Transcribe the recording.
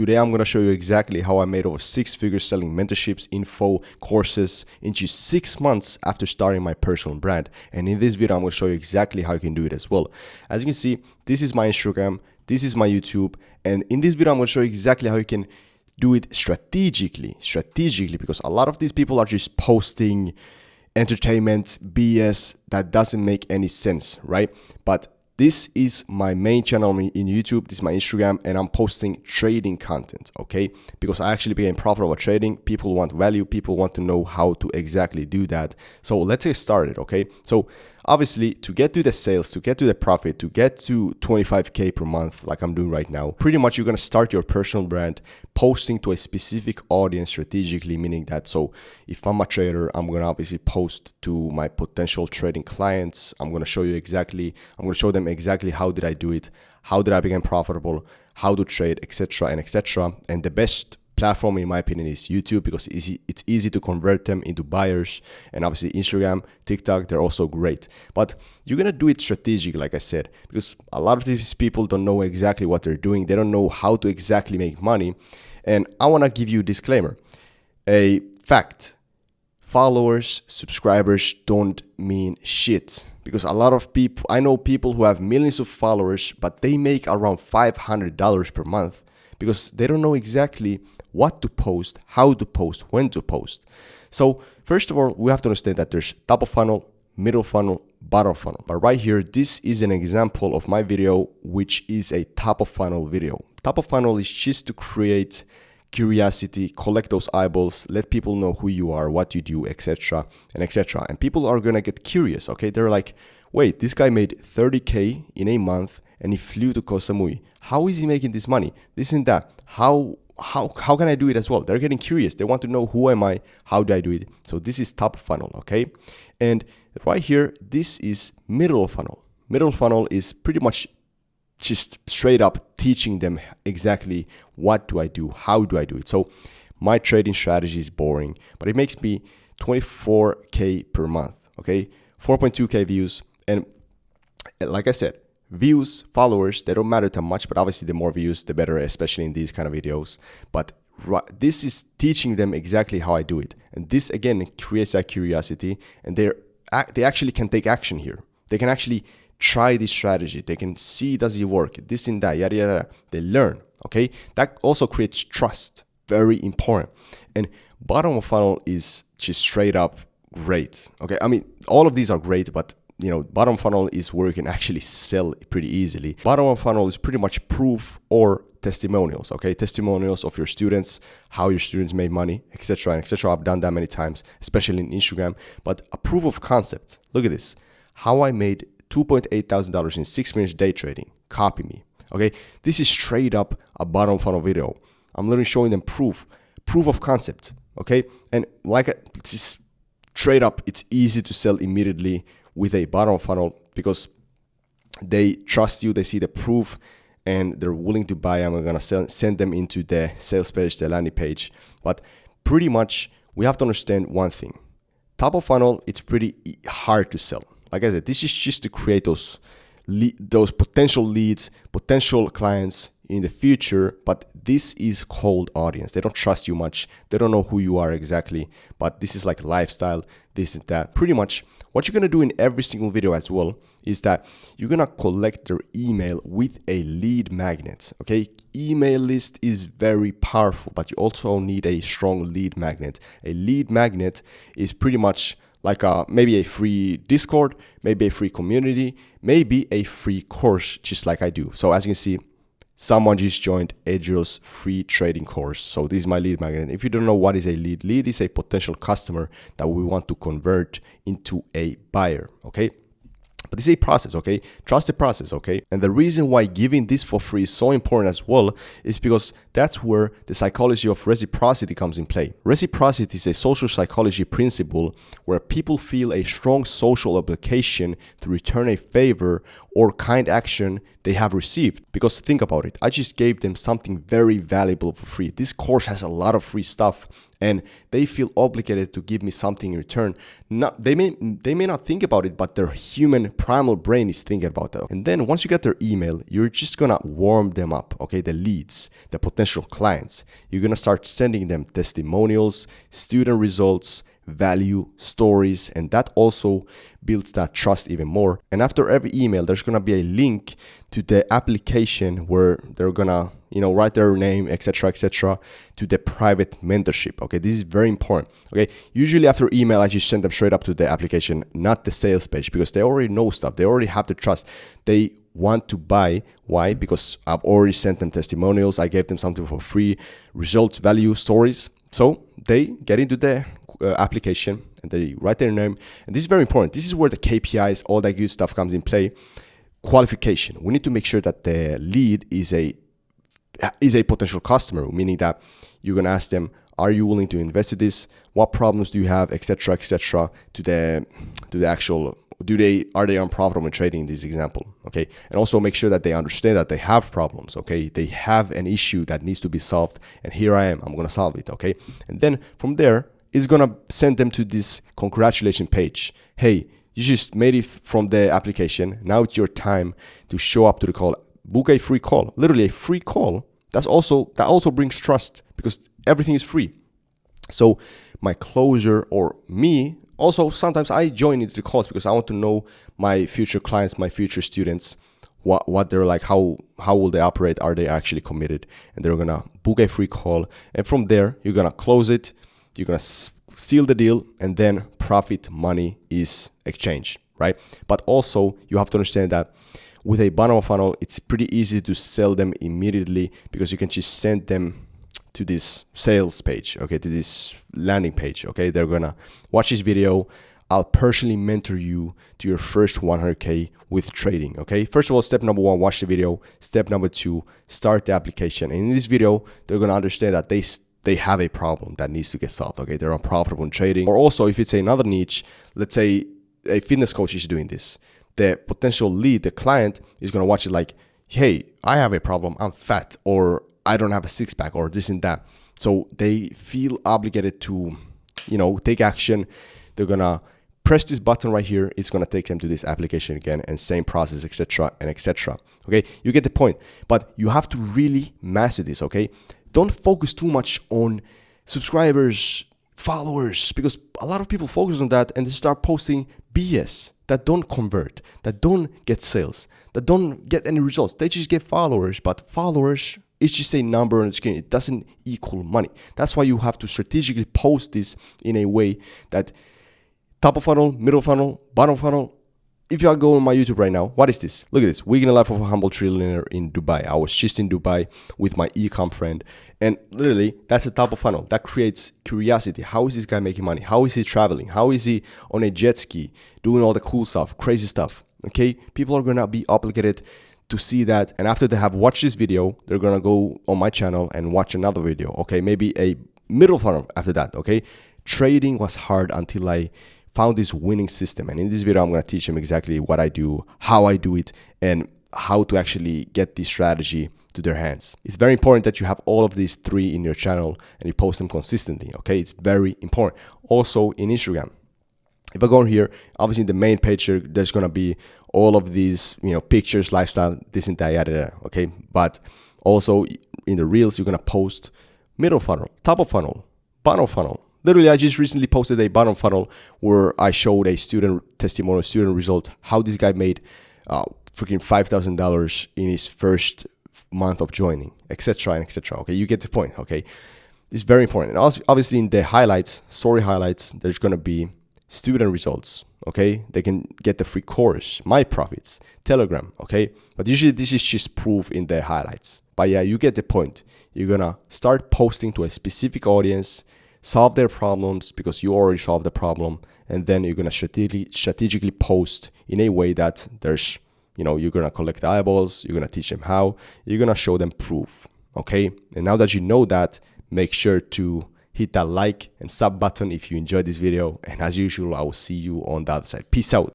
Today I'm going to show you exactly how I made over 6 figures selling mentorships, info, courses in just 6 months after starting my personal brand. And in this video, I'm going to show you exactly how you can do it as well. As you can see, this is my Instagram, this is my YouTube, and in this video, I'm going to show you exactly how you can do it strategically, because a lot of these people are just posting entertainment BS that doesn't make any sense, right? But this is my main channel in YouTube, this is my Instagram, and I'm posting trading content, okay? Because I actually became profitable trading. People want value, people want to know how to exactly do that. So let's get started, okay? So obviously, to get to the sales, to get to the profit, to get to 25K per month, like I'm doing right now, pretty much you're gonna start your personal brand posting to a specific audience strategically, meaning that, so if I'm a trader, I'm gonna obviously post to my potential trading clients. I'm gonna show them exactly how did I do it, how did I become profitable, how to trade, etc. and etc. And the best platform in my opinion is YouTube, because it's easy to convert them into buyers. And obviously Instagram, TikTok, they're also great, but you're gonna do it strategic, like I said, because a lot of these people don't know exactly what they're doing. They don't know how to exactly make money. And I want to give you a disclaimer, a fact: followers, subscribers don't mean shit. Because a lot of people, I know people who have millions of followers, but they make around $500 per month because they don't know exactly what to post, how to post, when to post. So first of all, we have to understand that there's top of funnel, middle funnel, bottom funnel. But right here, this is an example of my video, which is a top of funnel video. Top of funnel is just to create curiosity, collect those eyeballs, let people know who you are, what you do, etc. and etc. And people are gonna get curious, okay? They're like, wait, this guy made 30K in a month and he flew to Koh Samui. How is he making this money? This and that. How can I do it as well? They're getting curious. They want to know, who am I? How do I do it? So this is top funnel, okay? And right here, this is middle funnel. Middle funnel is pretty much just straight up teaching them exactly what do I do, how do I do it. So my trading strategy is boring, but it makes me 24K per month, okay? 4.2K views. And like I said, views, followers, they don't matter that much, but obviously the more views, the better, especially in these kind of videos. But this is teaching them exactly how I do it. And this, again, creates that curiosity, and they actually can take action here. They can actually try this strategy. They can see, does it work, this and that, yada, yada. They learn, okay? That also creates trust, very important. And bottom of funnel is just straight up great, okay? I mean, all of these are great, but bottom funnel is where you can actually sell pretty easily. Bottom of funnel is pretty much proof or testimonials, okay? Testimonials of your students, how your students made money, etc. and etc. I've done that many times, especially in Instagram. But a proof of concept, look at this. How I made $2,800 in 6 minutes day trading. Copy me, okay? This is straight up a bottom funnel video. I'm literally showing them proof of concept, okay? And just straight up, it's easy to sell immediately with a bottom funnel because they trust you, they see the proof, and they're willing to buy. I'm gonna send them into the sales page, the landing page. But pretty much, we have to understand one thing. Top of funnel, it's pretty hard to sell. Like I said, this is just to create those potential leads, potential clients in the future, but this is cold audience. They don't trust you much. They don't know who you are exactly, but this is like lifestyle, this and that. Pretty much what you're gonna do in every single video as well is that you're gonna collect their email with a lead magnet, okay? Email list is very powerful, but you also need a strong lead magnet. A lead magnet is pretty much like maybe a free Discord, maybe a free community, maybe a free course, just like I do. So as you can see, someone just joined Adriel's free trading course. So this is my lead magnet. If you don't know what is a lead is a potential customer that we want to convert into a buyer, okay? But this is a process, okay? Trust the process, okay? And the reason why giving this for free is so important as well is because that's where the psychology of reciprocity comes in play. Reciprocity is a social psychology principle where people feel a strong social obligation to return a favor or kind action they have received. Because think about it, I just gave them something very valuable for free. This course has a lot of free stuff, and they feel obligated to give me something in return. They may not think about it, but their human primal brain is thinking about that. And then once you get their email, you're just gonna warm them up, okay? The leads, the potential clients. You're gonna start sending them testimonials, student results, value, stories, and that also builds that trust even more. And after every email, there's gonna be a link to the application where they're gonna, write their name, etc., to the private mentorship. Okay, this is very important. Okay, usually after email, I just send them straight up to the application, not the sales page, because they already know stuff. They already have the trust. They want to buy. Why? Because I've already sent them testimonials. I gave them something for free, results, value, stories. So they get into the application and they write their name. And this is very important. This is where the KPIs, all that good stuff comes in play. Qualification. We need to make sure that the lead is a potential customer, meaning that you're going to ask them, are you willing to invest in this? What problems do you have, etc., to the actual, are they unprofitable in trading in this example? Okay. And also make sure that they understand that they have problems. Okay. They have an issue that needs to be solved. And here I am, I'm going to solve it. Okay. And then from there, it's going to send them to this congratulation page. Hey, you just made it from the application. Now it's your time to show up to the call. Book a free call, literally a free call. That also brings trust because everything is free. So my closer or me, also sometimes I join into the calls because I want to know my future clients, my future students, what they're like, how will they operate, are they actually committed, and they're gonna book a free call. And from there, you're gonna close it, you're gonna seal the deal, and then profit money is exchanged, right? But also you have to understand that with a bottom of funnel, it's pretty easy to sell them immediately because you can just send them to this sales page, okay, to this landing page, okay? They're gonna watch this video. I'll personally mentor you to your first 100K with trading, okay? First of all, step number 1, watch the video. Step number 2, start the application. And in this video, they're gonna understand that they have a problem that needs to get solved, okay? They're unprofitable in trading. Or also, if it's another niche, let's say a fitness coach is doing this, the potential lead, the client, is going to watch it like, hey, I have a problem, I'm fat, or I don't have a six-pack, or this and that. So they feel obligated to, take action. They're going to press this button right here. It's going to take them to this application again, and same process, etc. Okay, you get the point. But you have to really master this, okay? Don't focus too much on subscribers, followers, because a lot of people focus on that and they start posting BS that don't convert, that don't get sales, that don't get any results. They just get followers, but followers is just a number on the screen. It doesn't equal money. That's why you have to strategically post this in a way that top of funnel, middle funnel, bottom funnel. If you are going on my YouTube right now, what is this? Look at this. Week in the life of a humble trillionaire in Dubai. I was just in Dubai with my e-com friend. And literally, that's the top of funnel. That creates curiosity. How is this guy making money? How is he traveling? How is he on a jet ski doing all the cool stuff, crazy stuff? Okay? People are going to be obligated to see that. And after they have watched this video, they're going to go on my channel and watch another video. Okay? Maybe a middle funnel after that. Okay? Trading was hard until I found this winning system. And in this video, I'm going to teach them exactly what I do, how I do it, and how to actually get this strategy to their hands. It's very important that you have all of these 3 in your channel and you post them consistently. Okay, it's very important. Also in Instagram, if I go in here, obviously in the main page here, there's going to be all of these, pictures, lifestyle, this and that, yada. Okay, but also in the reels, you're going to post middle funnel, top of funnel, bottom funnel. Literally, I just recently posted a bottom funnel where I showed a student testimonial, student result, how this guy made freaking $5,000 in his first month of joining, etc. Okay, you get the point. Okay, it's very important. And also, obviously, in the highlights, story highlights, there's going to be student results. Okay, they can get the free course, my profits, Telegram. Okay, but usually this is just proof in the highlights. But yeah, you get the point. You're gonna start posting to a specific audience, solve their problems because you already solved the problem, and then you're gonna strategically post in a way that there's, you're gonna collect eyeballs, you're gonna teach them how, you're gonna show them proof. Okay, and now that you know that, make sure to hit that like and sub button if you enjoyed this video, and as usual, I will see you on the other side. Peace out.